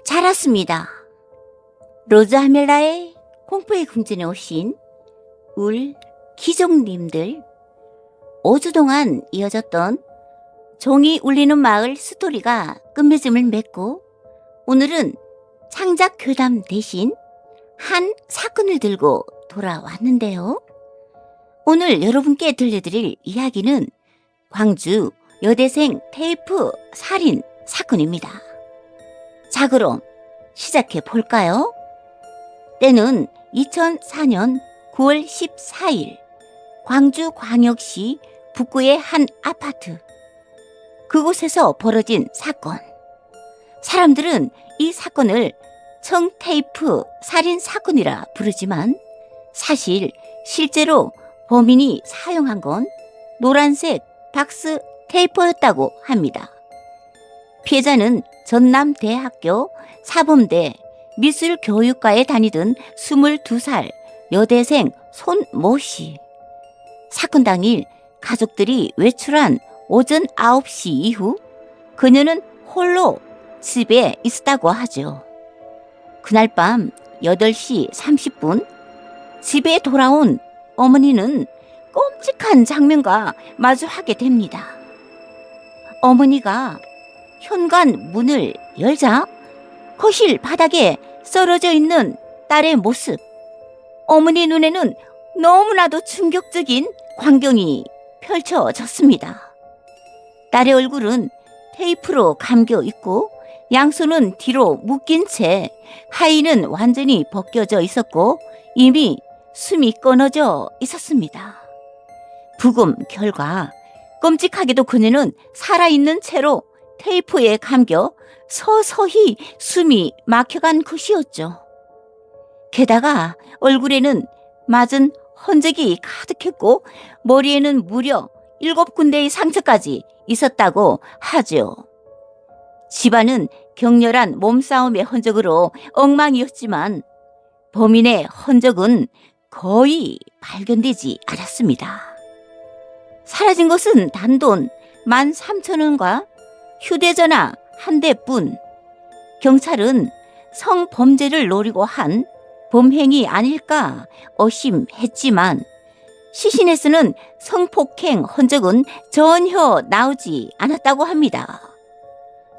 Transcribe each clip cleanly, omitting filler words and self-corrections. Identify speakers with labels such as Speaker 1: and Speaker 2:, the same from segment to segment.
Speaker 1: 잘 왔습니다. 로즈 하멜라의 공포의 궁전에 오신 울 귀족님들, 5주 동안 이어졌던 종이 울리는 마을 스토리가 끝맺음을 맺고 오늘은 창작 교담 대신 한 사건을 들고 돌아왔는데요. 오늘 여러분께 들려드릴 이야기는 광주 여대생 테이프 살인 사건입니다. 자, 그럼 시작해 볼까요? 때는 2004년 9월 14일 광주광역시 북구의 한 아파트. 그곳에서 벌어진 사건. 사람들은 이 사건을 청테이프 살인 사건이라 부르지만 사실 실제로 범인이 사용한 건 노란색 박스 테이프였다고 합니다. 피해자는 전남대학교 사범대 미술교육과에 다니던 22살 여대생 손모 씨. 사건 당일 가족들이 외출한 오전 9시 이후 그녀는 홀로 집에 있었다고 하죠. 그날 밤 8시 30분 집에 돌아온 어머니는 끔찍한 장면과 마주하게 됩니다. 어머니가 현관 문을 열자 거실 바닥에 쓰러져 있는 딸의 모습. 어머니 눈에는 너무나도 충격적인 광경이 펼쳐졌습니다. 딸의 얼굴은 테이프로 감겨 있고 양손은 뒤로 묶인 채 하의는 완전히 벗겨져 있었고 이미 숨이 끊어져 있었습니다. 부검 결과 끔찍하게도 그녀는 살아있는 채로 테이프에 감겨 서서히 숨이 막혀간 것이었죠. 게다가 얼굴에는 맞은 흔적이 가득했고 머리에는 무려 7군데의 상처까지 있었다고 하죠. 집안은 격렬한 몸싸움의 흔적으로 엉망이었지만 범인의 흔적은 거의 발견되지 않았습니다. 사라진 것은 단돈 13,000원과 휴대전화 한 대뿐. 경찰은 성범죄를 노리고 한 범행이 아닐까 의심했지만 시신에서는 성폭행 흔적은 전혀 나오지 않았다고 합니다.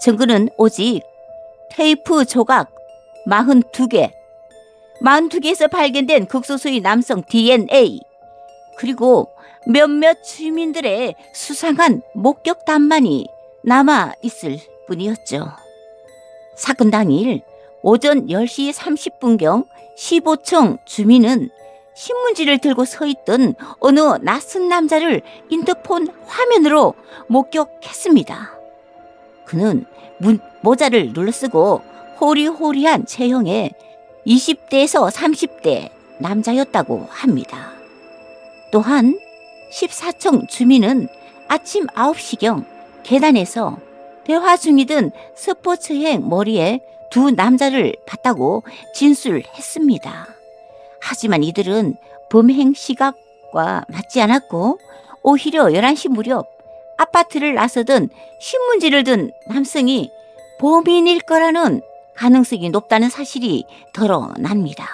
Speaker 1: 증거는 오직 테이프 조각 42개, 42개에서 발견된 극소수의 남성 DNA, 그리고 몇몇 주민들의 수상한 목격담만이 남아 있을 뿐이었죠. 사건 당일 오전 10시 30분경 15층 주민은 신문지를 들고 서 있던 어느 낯선 남자를 인터폰 화면으로 목격했습니다. 그는 모자를 눌러쓰고 호리호리한 체형의 20대에서 30대 남자였다고 합니다. 또한 14층 주민은 아침 9시경 계단에서 대화 중이던 스포츠행 머리에 두 남자를 봤다고 진술했습니다. 하지만 이들은 범행 시각과 맞지 않았고 오히려 11시 무렵 아파트를 나서던 신문지를 든 남성이 범인일 거라는 가능성이 높다는 사실이 드러납니다.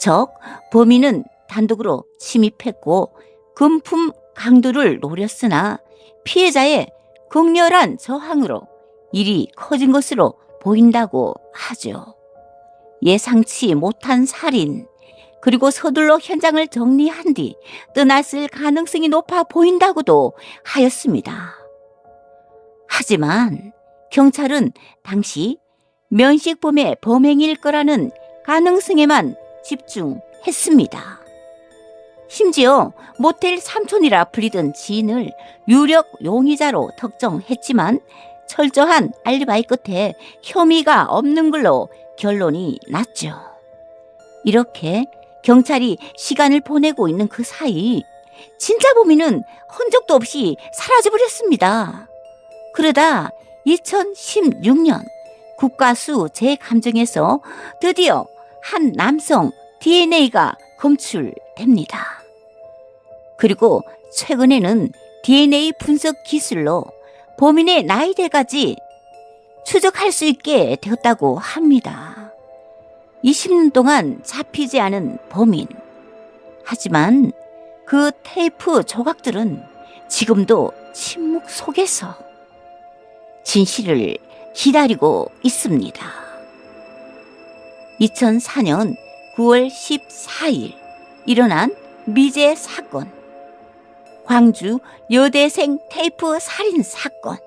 Speaker 1: 즉, 범인은 단독으로 침입했고 금품 강도를 노렸으나 피해자의 극렬한 저항으로 일이 커진 것으로 보인다고 하죠. 예상치 못한 살인, 그리고 서둘러 현장을 정리한 뒤 떠났을 가능성이 높아 보인다고도 하였습니다. 하지만 경찰은 당시 면식범의 범행일 거라는 가능성에만 집중했습니다. 심지어 모텔 삼촌이라 불리던 지인을 유력 용의자로 특정했지만 철저한 알리바이 끝에 혐의가 없는 걸로 결론이 났죠. 이렇게 경찰이 시간을 보내고 있는 그 사이 진짜 범인은 흔적도 없이 사라져버렸습니다. 그러다 2016년 국가수 재감정에서 드디어 한 남성 DNA가 검출됩니다. 그리고 최근에는 DNA 분석 기술로 범인의 나이대까지 추적할 수 있게 되었다고 합니다. 20년 동안 잡히지 않은 범인. 하지만 그 테이프 조각들은 지금도 침묵 속에서 진실을 기다리고 있습니다. 2004년 9월 14일 일어난 미제 사건. 광주 여대생 테이프 살인 사건.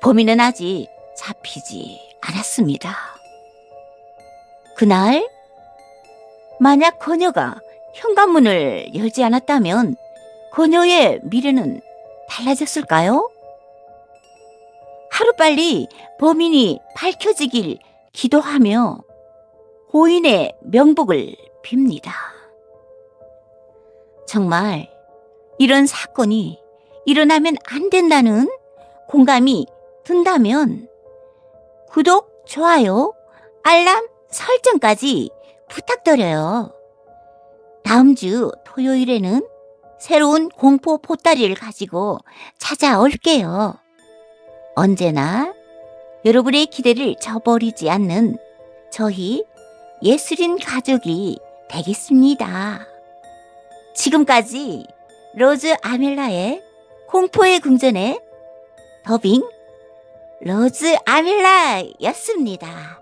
Speaker 1: 범인은 아직 잡히지 않았습니다. 그날 만약 그녀가 현관문을 열지 않았다면 그녀의 미래는 달라졌을까요? 하루빨리 범인이 밝혀지길 기도하며 고인의 명복을 빕니다. 정말 이런 사건이 일어나면 안 된다는 공감이 든다면 구독, 좋아요, 알람 설정까지 부탁드려요. 다음 주 토요일에는 새로운 공포 보따리를 가지고 찾아올게요. 언제나 여러분의 기대를 저버리지 않는 저희 예술인 가족이 되겠습니다. 지금까지 로즈 아멜라의 공포의 궁전의 더빙 로즈 아멜라였습니다.